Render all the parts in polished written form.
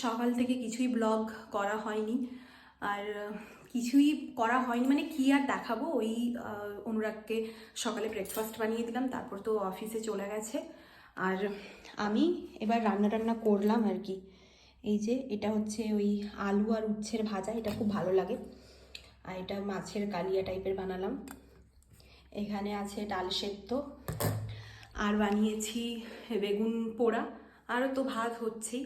সকাল থেকে কিছুই ব্লগ করা হয়নি, আর কিছুই করা হয়নি মানে কি আর দেখাবো। ওই অনুরাগকে সকালে ব্রেকফাস্ট বানিয়ে দিলাম, তারপর তো অফিসে চলে গেছে। আর আমি এবার রান্না টান্না করলাম আর কি। এই যে এটা হচ্ছে ওই আলু আর উচ্ছের ভাজা, এটা খুব ভালো লাগে। আর এটা মাছের কালিয়া টাইপের বানালাম। এখানে আছে ডাল সেদ্ধ, আর বানিয়েছি বেগুন পোড়া, আরও তো ভাত হচ্ছেই।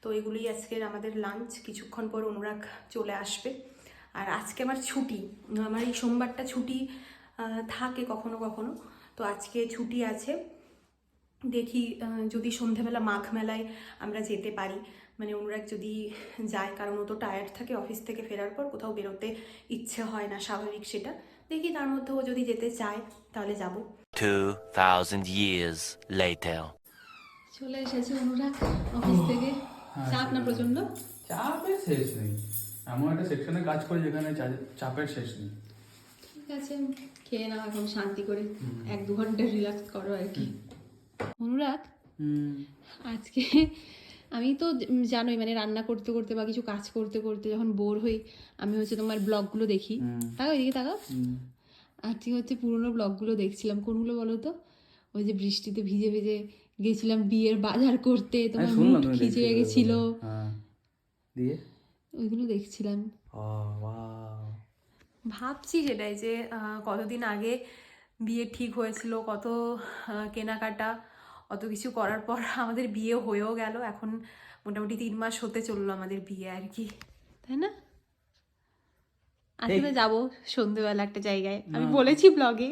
তো এগুলোই আজকের আমাদের লাঞ্চ। কিছুক্ষণ পর অনুরাগ চলে আসবে। আর আজকে আমার ছুটি, আমার এই সোমবারটা ছুটি থাকে কখনো কখনো, তো আজকে ছুটি আছে। দেখি যদি সন্ধেবেলা মাঘ মেলায় আমরা যেতে পারি, মানে অনুরাগ যদি যায়, কারণ ও তো টায়ার্ড থাকে অফিস থেকে ফেরার পর, কোথাও বেরোতে ইচ্ছে হয় না, স্বাভাবিক সেটা। দেখি তার মধ্যে ও যদি যেতে চায় তাহলে যাব। 2000 years later. চলে এসেছে অনুরাগ অফিস থেকে। চাপ না প্রচন্ড? চাপের শেষ নেই, এমন একটা সেকশনে কাজ করি যেখানে চাপের শেষ নেই। ঠিক আছে, খেয়ে নাও এখন শান্তি করে, 1-2 ঘন্টা রিল্যাক্স করো আর কি। অনুরাগ, আজকে আমি তো জানোই মানে রান্না করতে করতে বা কিছু কাজ করতে করতে যখন বোর হই, আমি হচ্ছে তোমার ব্লগগুলো দেখি। তাকাও এদিকে তাকাও। আজকে হচ্ছে পুরোনো ব্লগগুলো দেখছিলাম। কোনগুলো বলো তো? ওই যে বৃষ্টিতে ভিজে ভিজে গেছিলাম বিয়ের বাজার করতে, তোমার মুখ খিচে গেছিল, দিয়ে ওইগুলো দেখছিলাম। ভাবছি সেটাই যে কতদিন আগে বিয়ে ঠিক হয়েছিল, কত কেনাকাটা, অত কিছু করার পর আমাদের বিয়ে হয়েও গেল। এখন মোটামুটি 3 মাস হতে চললো আমাদের বিয়ে আর কি, তাই না? আজকে তো যাবো সন্ধ্যেবেলা একটা জায়গায়, আমি বলেছি ব্লগে,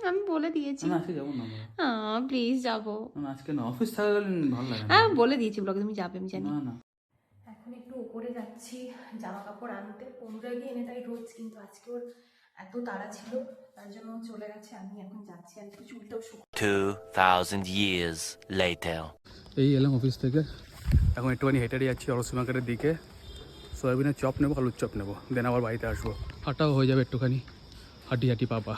আমি বলে দিয়েছি। প্লিজ যাবো। আজকে না, অফিস থাকাকালীন ভালো লাগে না। হ্যাঁ বলে দিয়েছি ব্লগে, তুমি যাবে আমি জানি। না না, এখন একটু উপরে যাচ্ছি জামা কাপড় আনতে। অনুরাগী এনে তাই রোজ, কিন্তু আজকে ওর এত তাড়া ছিল তার জন্য চলে গেছে। আমি এখন যাচ্ছি, আর একটু চুলটাও 2000 years later. এই এলাম অফিস থেকে, এখন একটুখানি হেঁটে যাচ্ছি অরসি মার্কেটের দিকে। সয়াবিনের চপ নেবো, আলুর চপ নেবো, দেন আবার বাড়িতে আসবো। হাঁটাও হয়ে যাবে একটুখানি, হাঁটি হাঁটি পাপা।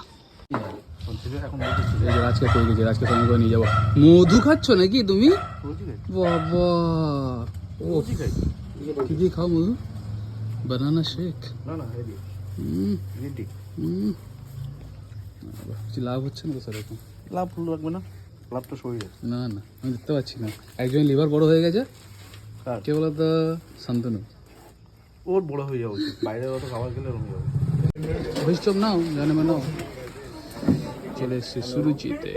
আজকে পেয়ে গেছি, আজকে সঙ্গে করে নিয়ে যাবো। মধু খাচ্ছ নাকি তুমি? বাবা, ও কি দিয়ে খাও মধু? বানানা শেক? কিছু লাভ হচ্ছে না তো সেরকম? লাভ লাগবে না, লাভটা শরীরে। না না, আমি দেখতে পাচ্ছি না। একজন লিভার বড় হয়ে গেছে, কে বলতো? শান্তনু। ওর বড় হয়ে যাওয়া উচিত, বাইরে অত খাবার খেলে রমে যাবে। ভেজ চপ নাও, জানে নাও। চলে এসছি সুরুচিতে।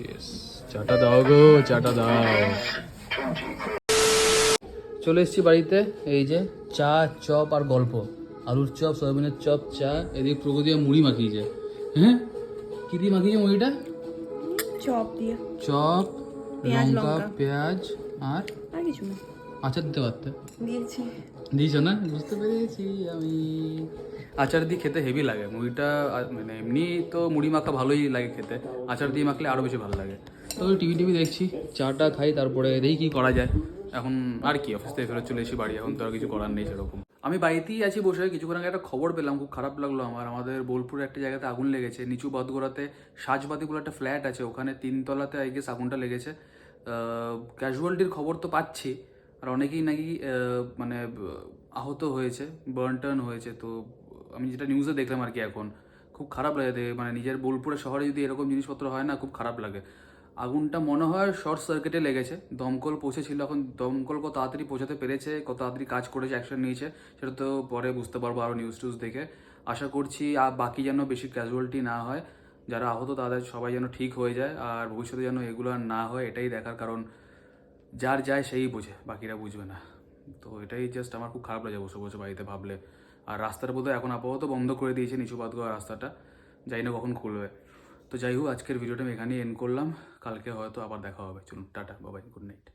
ইয়েস, চাটা দাও গো, চাটা দাও। চলে এসছি বাড়িতে। এই যে চা, চপ আর গল্প। আলুর চপ, সয়াবিনের চপ, চা, এদিকে প্রগতি মুড়ি মাখিয়েছে। হ্যাঁ, কি দিয়ে মাখিয়েছে মুড়িটা? চপ দিয়ে। চপ, পেঁয়াজ, লঙ্কা, লঙ্কা। পেঁয়াজ আর কিছু না, আচার দিতে পারতে। দিয়েছি। দিয়েছো না? বুঝতে পেরেছি আমি। আচার দিয়ে খেতে হেভি লাগে মুড়িটা, মানে এমনি তো মুড়ি মাখা ভালোই লাগে খেতে, আচার দিয়ে মাখলে আরও বেশি ভালো লাগে। তো টিভি দেখছি, চাটা খাই, তারপরে দেখি কী করা যায়। এখন আর কি, অফিস থেকে ফেরত চলে এসেছি বাড়ি, এখন তো আর কিছু করার নেই সেরকম। আমি বাড়িতেই আছি বসে। কিছুক্ষণ আগে একটা খবর পেলাম, খুব খারাপ লাগলো আমার। আমাদের বোলপুরে একটা জায়গাতে আগুন লেগেছে, নিচু বাদগোড়াতে সাজবাতি বলে একটা ফ্ল্যাট আছে, ওখানে 3 তলাতে আই গেস আগুনটা লেগেছে। ক্যাজুয়ালিটির খবর তো পাচ্ছি, আর অনেকেই নাকি মানে আহত হয়েছে, বার্ন টার্ন হয়েছে। তো আমি যেটা নিউজে দেখলাম আর কি, এখন খুব খারাপ লাগে। মানে নিজের বোলপুরে শহরে যদি এরকম জিনিসপত্র হয় না, খুব খারাপ লাগে। আগুনটা মনে হয় শর্ট সার্কিটে লেগেছে। দমকল পৌঁছেছিল, এখন দমকল কত তাড়াতাড়ি পৌঁছাতে পেরেছে, কত তাড়াতাড়ি কাজ করেছে, অ্যাকশন নিয়েছে, সেটা তো পরে বুঝতে পারবো আরও নিউজ টিউজ দেখে। আশা করছি আর বাকি যেন বেশি ক্যাজুয়ালিটি না হয়, যারা আহত তাদের সবাই যেন ঠিক হয়ে যায়, আর ভবিষ্যতে যেন এগুলো আর না হয়, এটাই দেখার। কারণ যার যায় সেই বোঝে, বাকিরা বুঝবে না। তো এটাই জাস্ট আমার খুব খারাপ লাগে বসে বসে বাড়িতে ভাবলে। আর রাস্তার বোধহয় এখন আপাতত বন্ধ করে দিয়েছে, নিচু বাদগোয়া রাস্তাটা, জানি না কখন খুলবে। তো যাই হোক, আজকের ভিডিওটা আমি এখানেই এন্ড করলাম। কালকে হয়তো আবার দেখা হবে। চলুন, টাটা, বাবাই, গুড নাইট।